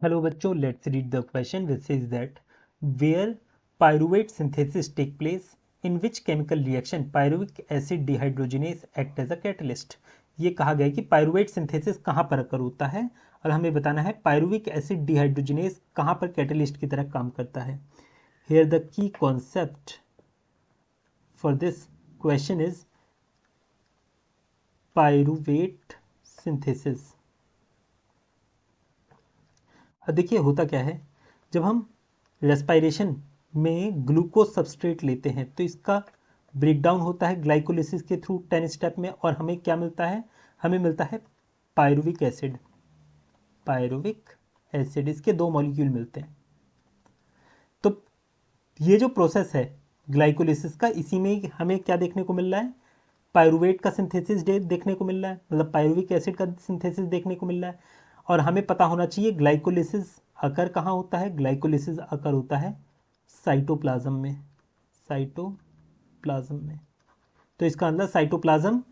Hello बच्चों, let's read the question which says that where pyruvate synthesis take place, in which chemical reaction pyruvic acid dehydrogenase act as a catalyst। ये कहा गया है कि pyruvate synthesis कहाँ पर अकर होता है और हमें बताना है पायरुविक एसिड डिहाइड्रोजिनेस कहाँ पर कैटलिस्ट की तरह काम करता है। Here the key concept for this question is pyruvate synthesis। अब देखिए होता क्या है, जब हम रेस्पिरेशन में ग्लूकोज सबस्ट्रेट लेते हैं तो इसका ब्रेकडाउन होता है ग्लाइकोलिसिस के थ्रू 10 स्टेप में और हमें क्या मिलता है, हमें मिलता है पायरुविक एसिड। पायरुविक एसिड इसके 2 मॉलिक्यूल मिलते हैं। तो ये जो प्रोसेस है ग्लाइकोलिसिस का, इसी में हमें क्या देखने को मिल रहा है, पायरुवेट का सिंथेसिस देखने को मिल रहा है, मतलब पायरुविक एसिड का सिंथेसिस देखने को मिल रहा है। और हमें पता होना चाहिए ग्लाइकोलिसिस अकर कहाँ होता है, ग्लाइकोलिसिस अकर होता है साइटोप्लाज्म में। साइटोप्लाज्म में, तो इसका अंदर साइटोप्लाज्म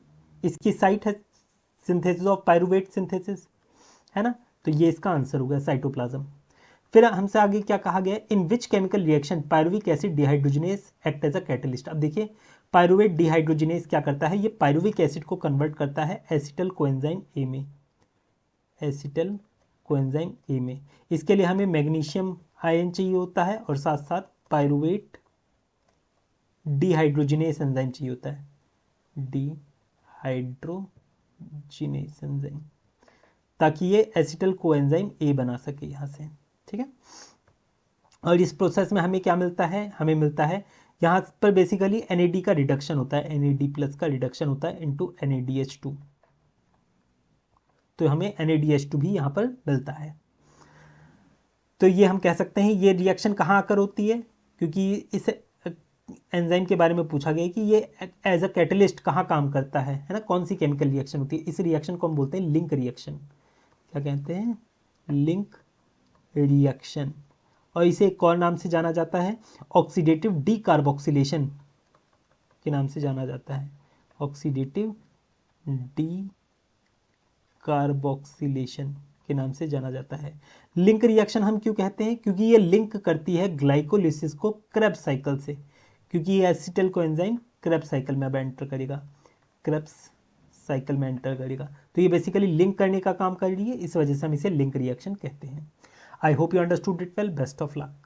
इसकी साइट है सिंथेसिस ऑफ पायरुवेट सिंथेसिस, है ना। तो ये इसका आंसर हो गया साइटोप्लाज्म। फिर हमसे आगे क्या कहा गया, in which chemical reaction pyruvic acid dehydrogenase act as a catalyst. अब देखिए पायरुवेट डिहाइड्रोजिनेस क्या करता है, ये पायरुविक एसिड को कन्वर्ट करता है एसिटल कोएंजाइम ए में। एसिटल कोएंजाइम ए में, इसके लिए हमें मैग्नीशियम आयन चाहिए होता है और साथ साथ पायरुवेट डिहाइड्रोजिनेस एंजाइम चाहिए होता है, डिहाइड्रोजिनेस एंजाइम, ताकि ये एसिटल कोएंजाइम ए बना सके यहाँ से, ठीक है। और इस प्रोसेस में हमें क्या मिलता है, हमें मिलता है यहाँ पर बेसिकली NAD का रिडक्शन होता है, NAD प्लस का रिडक्शन होता है इनटू NADH2। तो हमें NADH2 भी यहाँ पर मिलता है। तो ये हम कह सकते हैं ये रिएक्शन कहाँ आकर होती है, क्योंकि इस एंजाइम के बारे में पूछा गया कि ये एज अ कैटलिस्ट कहाँ काम करता है ना, कौन सी केमिकल रिएक्शन होती है। इस रिएक्शन को हम बोलते हैं लिंक रिएक्शन। क्या कहते हैं, लिंक रिएक्शन। और इसे एक और नाम से जाना जाता है, ऑक्सीडेटिव डीकार्बोक्सिलेशन के नाम से जाना जाता है, ऑक्सीडेटिव डीकार्बोक्सिलेशन के नाम से जाना जाता है। लिंक रिएक्शन हम क्यों कहते हैं, क्योंकि ये लिंक करती है ग्लाइकोलिसिस को क्रेब्स साइकिल से, क्योंकि ये एसिटल कोएंजाइम क्रेब्स साइकिल में अब एंटर करेगा, क्रेब्स साइकिल में एंटर करेगा। तो ये बेसिकली लिंक करने का काम कर रही है, इस वजह से हम इसे लिंक रिएक्शन कहते हैं। I hope you understood it well, best of luck.